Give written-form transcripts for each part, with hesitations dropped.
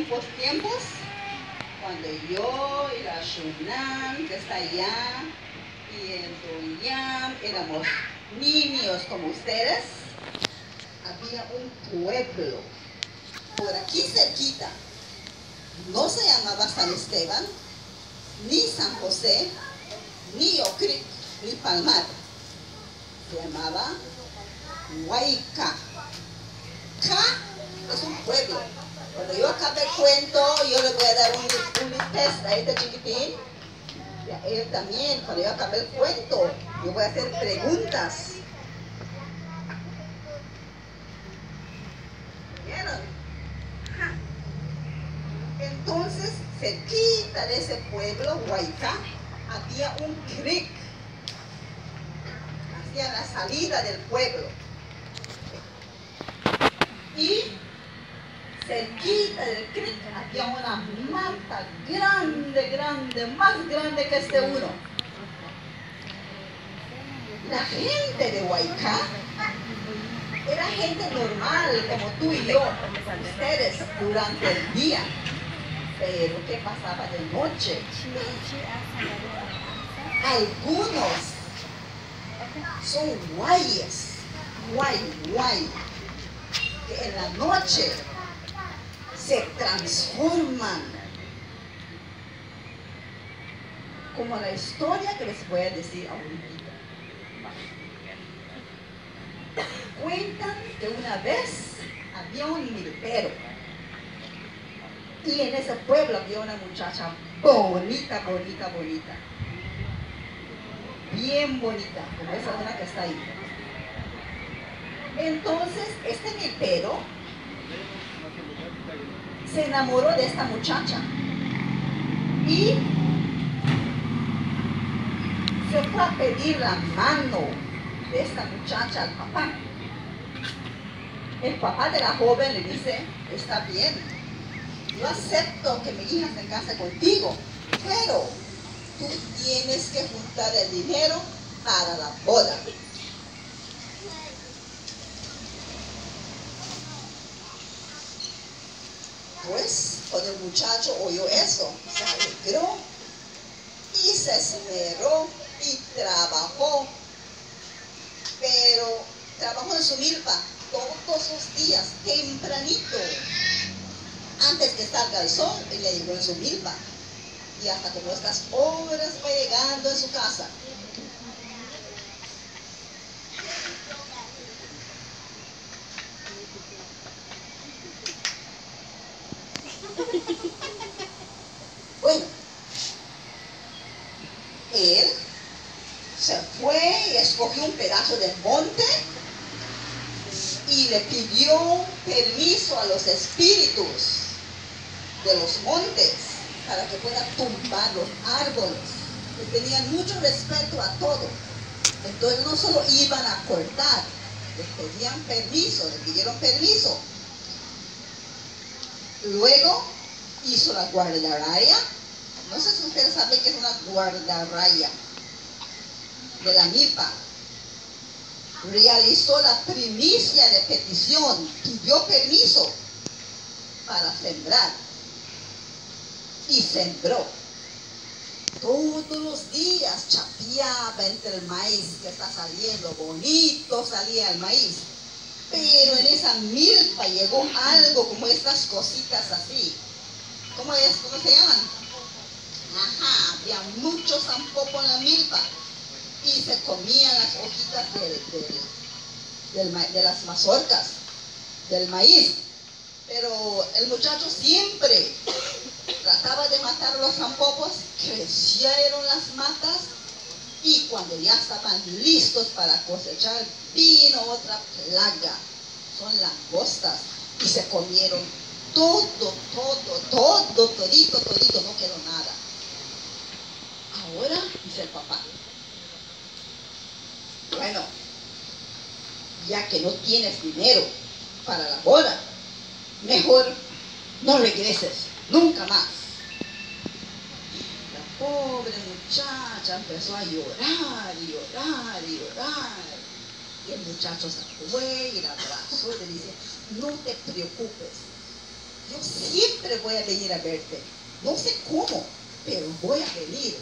antiguos tiempos, cuando yo y la Shunan, que está allá, y el Doyam, éramos niños como ustedes, había un pueblo por aquí cerquita. No se llamaba San Esteban, ni San José, ni Ocric, ni Palmar. Se llamaba Huayca. Ca es un pueblo. Cuando yo acabe el cuento, yo le voy a dar un test a este chiquitín. Y a él también, cuando yo acabe el cuento, yo voy a hacer preguntas. ¿Vieron? Ajá. Entonces, cerquita de ese pueblo, Huayca, había un creek hacia la salida del pueblo. Y cerquita del creek había una mata grande, grande, más grande que este uno. La gente de Huayca era gente normal, como tú y yo, ustedes, durante el día. Pero ¿qué pasaba de noche? Algunos son guayes, guay, que en la noche se transforman, como la historia que les voy a decir ahorita. Cuentan que una vez había un milpero y en ese pueblo había una muchacha bonita, bien bonita, como esa una que está ahí. Entonces este milpero se enamoró de esta muchacha y se fue a pedir la mano de esta muchacha al papá. El papá de la joven le dice: está bien, yo acepto que mi hija se case contigo, pero tú tienes que juntar el dinero para la boda. Pues cuando el muchacho oyó eso, se alegró y se esmeró y trabajó, pero trabajó en su milpa todos los días, tempranito, antes que salga el sol, y le llegó en su milpa, y hasta como estas horas fue llegando en su casa. Bueno, él se fue y escogió un pedazo del monte y le pidió permiso a los espíritus de los montes para que puedan tumbar los árboles. Le tenían mucho respeto a todo. Entonces no solo iban a cortar, les pedían permiso, le pidieron permiso. Luego hizo la guardarraya. No sé si ustedes saben qué es una guardarraya de la milpa. Realizó la primicia de petición, pidió permiso para sembrar y sembró. Todos los días chapeaba entre el maíz que está saliendo, bonito salía el maíz, pero en esa milpa llegó algo como estas cositas así. ¿Cómo es? ¿Cómo se llaman? Ajá, había mucho zampopo en la milpa y se comían las hojitas de las mazorcas, del maíz. Pero el muchacho siempre trataba de matar los zampopos, crecieron las matas y cuando ya estaban listos para cosechar, vino otra plaga, son langostas, y se comieron todito, no quedó nada. Ahora, dice el papá, bueno, ya que no tienes dinero para la boda, mejor no regreses, nunca más. La pobre muchacha empezó a llorar. Y el muchacho se fue y la abrazó y le dice: no te preocupes, yo siempre voy a venir a verte. No sé cómo, pero voy a venir.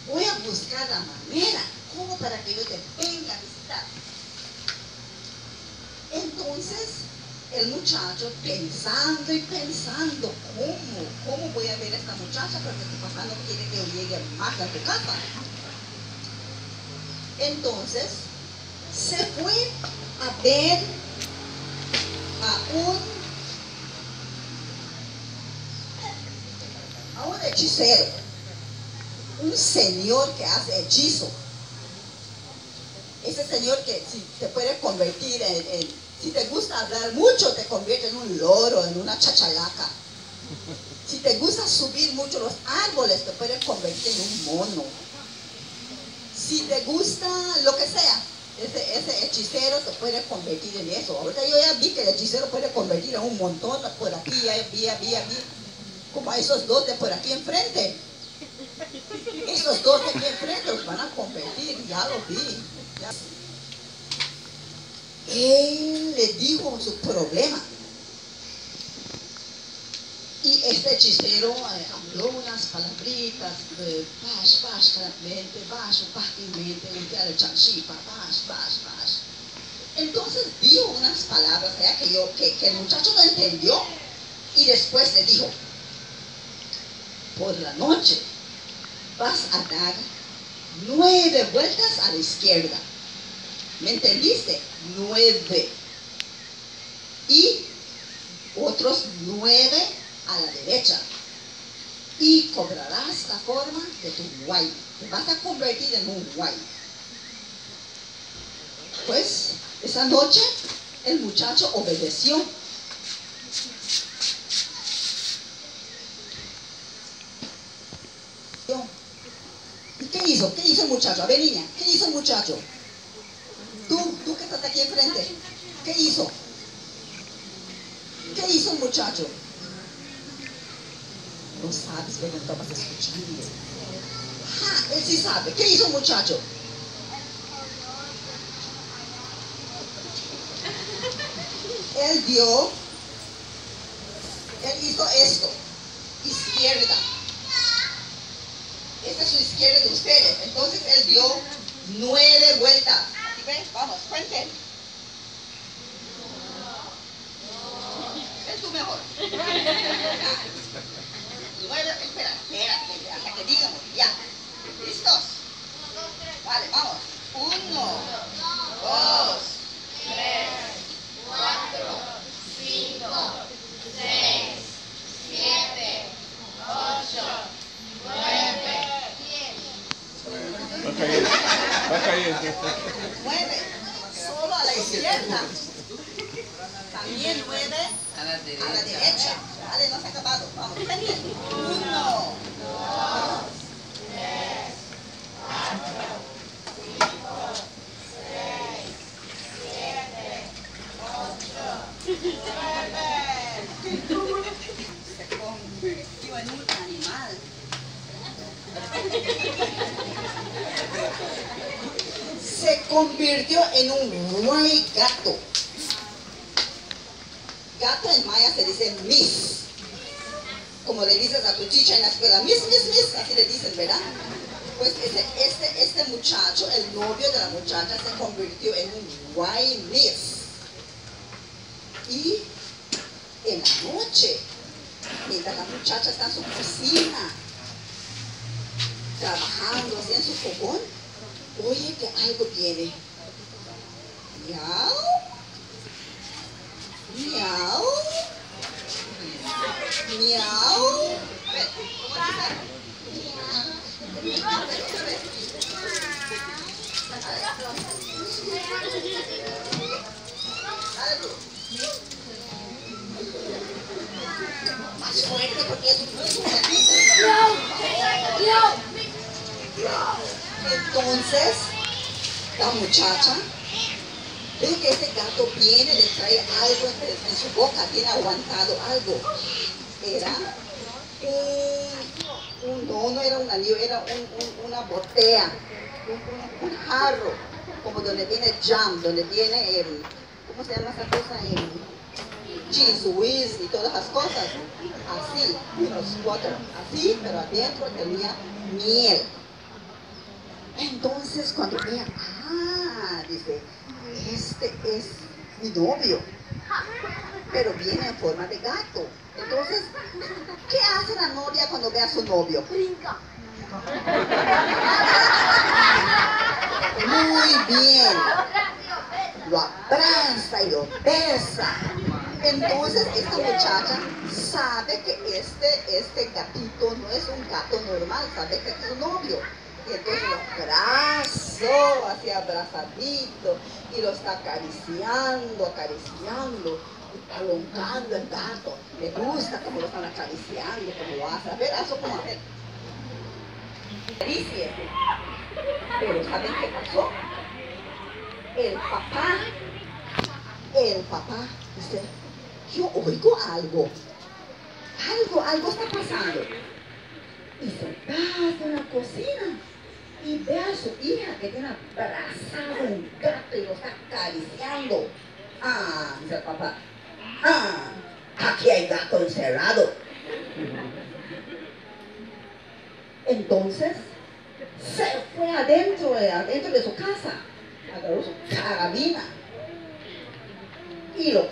Voy a buscar la manera, como para que yo te venga a visitar. Entonces, el muchacho pensando y pensando, ¿cómo voy a ver a esta muchacha? Porque tu papá no quiere que yo llegue más a tu casa. Entonces, se fue a ver a un hechicero, un señor que hace hechizo. Ese señor que si te puede convertir si te gusta hablar mucho, te convierte en un loro, en una chachalaca. Si te gusta subir mucho los árboles, te puede convertir en un mono. Si te gusta lo que sea, ese hechicero te puede convertir en eso. Ahorita yo ya vi que el hechicero puede convertir en un montón por aquí, vi, como a esos dos de por aquí enfrente. Esos dos de aquí enfrente los van a convertir, ya lo vi. Él le dijo su problema. Y este hechicero habló unas palabritas, entonces dijo unas palabras que el muchacho no entendió, y después le dijo: por la noche vas a dar 9 vueltas a la izquierda. ¿Me entendiste? 9. Y otros 9 a la derecha. Y cobrarás la forma de tu guay. Te vas a convertir en un guay. Pues, esa noche, el muchacho obedeció. ¿Y qué hizo? ¿Qué hizo el muchacho? A ver, niña, ¿qué hizo el muchacho? Tú que estás aquí enfrente, ¿qué hizo? ¿Qué hizo el muchacho? No sabes, pero no estabas escuchando. Ajá, él sí sabe. ¿Qué hizo el muchacho? Él hizo esto, izquierda. Esta es su izquierda de ustedes. Entonces él dio 9 vueltas. ¿Sí ven? Vamos, cuenten. Es tu mejor. 9, espérate, hasta que digamos, ya. ¿Listos? Vale, vamos. 1, 2, 3, 4, 5, 6, 7, 8, 9, 10. Va a caer. 9, solo a la izquierda. También 9 a la derecha. Vale, no se ha acabado. Vamos, 1, 2, 3, 4, 5, 6, 7, 8, 9. Se convirtió en un animal. Se convirtió en un guay gato. Gato en maya se dice miss. Como le dices a tu chicha en la escuela, miss, así le dicen, ¿verdad? Pues este muchacho, el novio de la muchacha, se convirtió en un guay miss. Y en la noche, mientras la muchacha está en su cocina, trabajando así en su fogón, oye que algo viene. Miau, miau, miau. A ver, ¿cómo dice? Otra vez. Dale tú. Más fuerte porque es un gatito. Entonces, la muchacha ve que este gato viene, le trae algo en su boca, tiene aguantado algo. Era no era un anillo, era una botella, un jarro, como donde viene jam, donde viene, ¿cómo se llama esa cosa? cheese whiz y todas las cosas. Así, unos 4, así, pero adentro tenía miel. Entonces cuando ella, dice, este es mi novio, pero viene en forma de gato. Entonces, ¿qué hace la novia cuando ve a su novio? Brinca. Muy bien. Lo abraza y lo besa. Entonces esta muchacha sabe que este gatito no es un gato normal, sabe que es su novio. Y entonces lo abrazó, así abrazadito, y lo está acariciando, prolongando el gato. Me gusta cómo lo están acariciando, cómo lo hace. A ver, eso como hacer. Caricie. Pero ¿saben qué pasó? El papá dice, yo oigo algo está pasando. Y se pasa en la cocina y ve a su hija que tiene abrazado un gato y lo está acariciando. Dice el papá, aquí hay gato encerrado. Entonces se fue adentro de su casa, agarró su carabina y le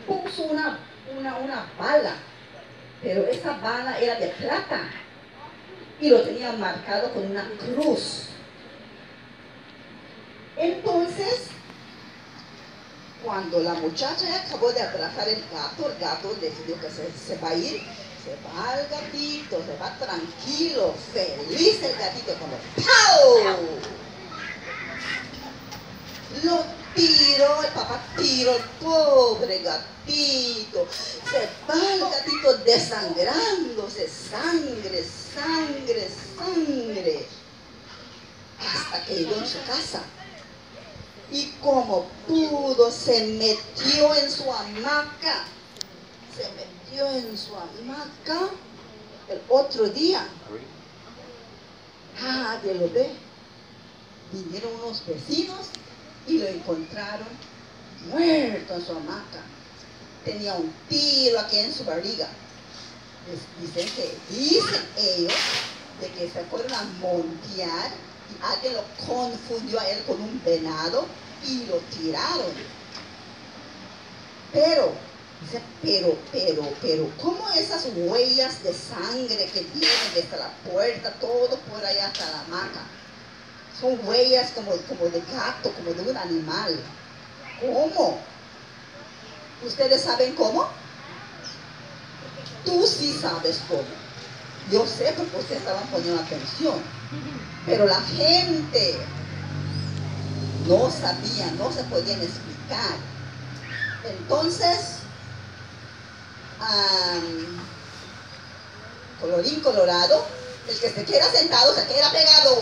puso una bala, pero esa bala era de plata y lo tenía marcado con una cruz. Entonces, cuando la muchacha ya acabó de abrazar el gato decidió que se va a ir. Se va el gatito, se va tranquilo, feliz el gatito, como ¡pau! Lo tiró, el papá tiró el pobre gatito. Se va el gatito desangrándose, sangre, hasta que llegó en su casa. Y como pudo, se metió en su hamaca. El otro día. Nadie lo ve. Vinieron unos vecinos y lo encontraron muerto en su hamaca. Tenía un tiro aquí en su barriga. Dicen ellos de que se fueron a montear y alguien lo confundió a él con un venado y lo tiraron. Pero, ¿cómo esas huellas de sangre que vienen desde la puerta, todo por allá hasta la hamaca? Son huellas como de gato, como de un animal. ¿Cómo? ¿Ustedes saben cómo? Tú sí sabes cómo. Yo sé porque ustedes estaban poniendo atención. Pero la gente no sabía, no se podían explicar. Entonces, colorín colorado, el que se queda sentado se queda pegado.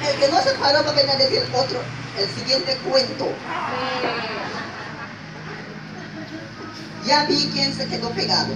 El que no se paró va a venir a decir el siguiente cuento. Ya vi quién se quedó pegado.